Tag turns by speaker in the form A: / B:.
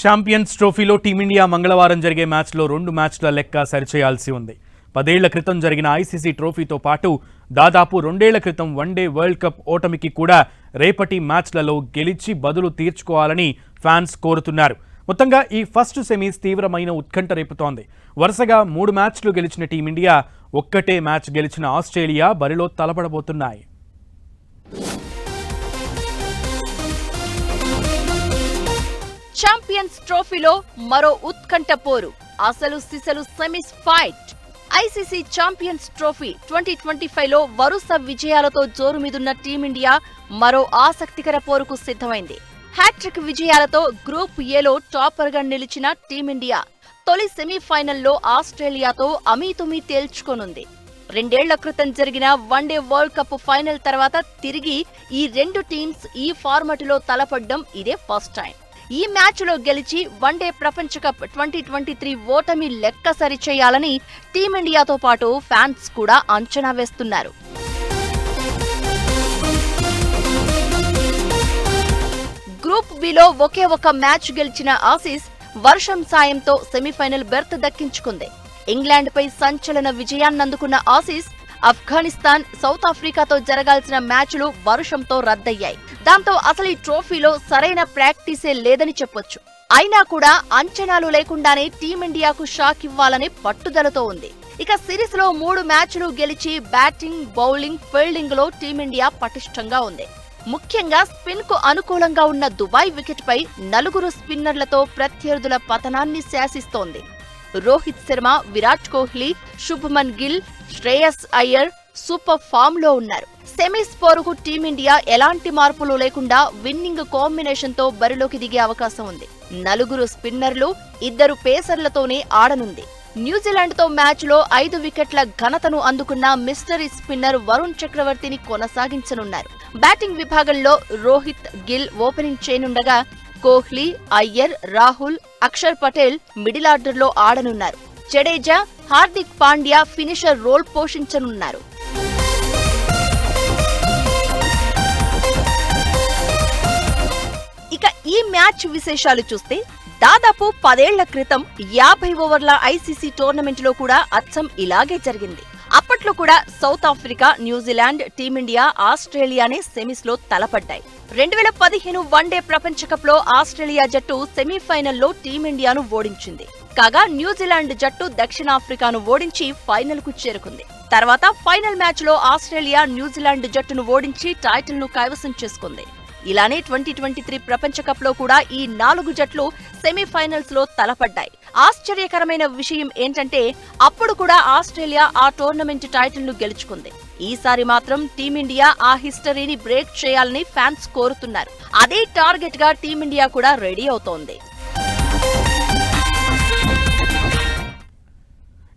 A: Champions ట్రోఫీలో team India మంగళవారం జరిగే మ్యాచ్లో 2 మ్యాచ్ల లెక్క సరిచేయాల్సి ఉంది. 10 ఏళ్ల క్రితం జరిగిన ఐసీసీ ట్రోఫీతో పాటు దాదాపు 2 ఏళ్ల క్రితం వన్డే వరల్డ్ కప్ ఓటమికి కూడా రేపటి మ్యాచ్లలో గెలిచి బదులు తీర్చుకోవాలని ఫ్యాన్స్ కోరుతున్నారు. మొత్తంగా ఈ ఫస్ట్ సెమీస్ తీవ్రమైన ఉత్కంఠ రేపుతోంది. వరుసగా 3 మ్యాచ్లు గెలిచిన టీమిండియా ఒక్కటే మ్యాచ్ గెలిచిన ఆస్ట్రేలియా బరిలో తలపడబోతున్నాయి.
B: ఛాంపియన్స్ ట్రోఫీలో మరో ఉత్కంఠ పోరు, అసలు సిసలు semis fight. ICC Champions Trophy 2025లో వరుస విజయాలతో జోరుమీదున్న టీమిండియా మరో ఆసక్తికర పోరుకు సిద్ధమైంది. హ్యాట్రిక్ విజయాలతో గ్రూప్ ఏలో టాపర్గా నిలిచిన టీమిండియా తొలి సెమీఫైనల్లో ఆస్ట్రేలియాతో అమీతుమీ తేల్చుకోనుంది. 2 ఏళ్ల క్రితం జరిగిన వన్డే వరల్డ్ కప్ ఫైనల్ తర్వాత తిరిగి ఈ 2 టీమ్స్ ఈ ఫార్మాట్లో తలపడ్డం ఇదే ఫస్ట్ టైం. ఈ మ్యాచ్లో గెలిచి వన్డే ప్రపంచ కప్ 2023 ఓటమి లెక్క సరిచేయాలని టీమిండియాతో పాటు ఫ్యాన్స్ కూడా అంచనా వేస్తున్నారు. గ్రూప్ బిలో ఒకే ఒక మ్యాచ్ గెలిచిన ఆసీస్ వర్షం సాయంతో సెమీఫైనల్ బెర్త్ దక్కించుకుంది. ఇంగ్లాండ్పై సంచలన విజయాన్నందుకున్న ఆసీస్ ఆఫ్ఘనిస్తాన్, సౌత్ ఆఫ్రికాతో జరగాల్సిన మ్యాచ్లు వర్షంతో రద్దయ్యాయి. దాంతో అసలు ఈ ట్రోఫీలో సరైన ప్రాక్టీసే లేదని చెప్పొచ్చు. అయినా కూడా అంచనాలు లేకుండానే టీమిండియాకు షాక్ ఇవ్వాలనే పట్టుదలతో ఉంది. ఇక సిరీస్ లో 3 మ్యాచ్లు గెలిచి బ్యాటింగ్, బౌలింగ్, ఫీల్డింగ్ లో టీమిండియా పటిష్టంగా ఉంది. ముఖ్యంగా స్పిన్ కు అనుకూలంగా ఉన్న దుబాయ్ వికెట్ పై 4 స్పిన్నర్లతో ప్రత్యర్థుల పతనాన్ని శాసిస్తోంది. రోహిత్ శర్మ, విరాట్ కోహ్లీ, శుభ్మన్ గిల్, శ్రేయస్ అయ్యర్ సూపర్ ఫామ్ లో ఉన్నారు. సెమీస్ పోరుకు టీమిండియా ఎలాంటి మార్పులు లేకుండా విన్నింగ్ కాంబినేషన్ తో బరిలోకి దిగే అవకాశం ఉంది. 4 స్పిన్నర్లు, 2 పేసర్లతోనే ఆడనుంది. న్యూజిలాండ్ తో మ్యాచ్ లో 5 వికెట్ల ఘనతను అందుకున్న మిస్టరీ స్పిన్నర్ వరుణ్ చక్రవర్తిని కొనసాగించనున్నారు. బ్యాటింగ్ విభాగంలో రోహిత్, గిల్ ఓపెనింగ్ చేయనుండగా కోహ్లీ, అయ్యర్, రాహుల్, అక్షర్ పటేల్ మిడిల్ ఆర్డర్లో ఆడనున్నారు. జడేజా, హార్దిక్ పాండ్యా ఫినిషర్ రోల్ పోషించనున్నారు. ఇక ఈ మ్యాచ్ విశేషాలు చూస్తే దాదాపు 10 ఏళ్ల క్రితం 50 ఓవర్ల ఐసీసీ టోర్నమెంట్లో కూడా అచ్చం ఇలాగే జరిగింది. అప్పట్లో కూడా సౌత్ ఆఫ్రికా, న్యూజిలాండ్, టీమిండియా, ఆస్ట్రేలియానే సెమీస్ లో తలపడ్డాయి. 2015 వన్డే ప్రపంచ కప్ లో ఆస్ట్రేలియా జట్టు సెమీఫైనల్లో టీమిండియాను ఓడించింది. కాగా న్యూజిలాండ్ జట్టు దక్షిణాఫ్రికాను ఓడించి ఫైనల్ కు చేరుకుంది. తర్వాత ఫైనల్ మ్యాచ్ లో ఆస్ట్రేలియా న్యూజిలాండ్ జట్టును ఓడించి టైటిల్ ను కైవసం చేసుకుంది. ఇలానే 2023 ప్రపంచ కప్ లో కూడా ఈ 4 జట్లు సెమీఫైనల్స్ లో తలపడ్డాయి. ఆశ్చర్యకరమైన విషయం ఏంటంటే అప్పుడు కూడా ఆస్ట్రేలియా ఆ టోర్నమెంట్ టైటిల్ ను గెలుచుకుంది. ఈసారి మాత్రం టీమిండియా ఆ హిస్టరీని బ్రేక్ చేయాలని ఫ్యాన్స్ కోరుతున్నారు. అదే టార్గెట్ గా టీమిండియా కూడా రెడీ అవుతోంది.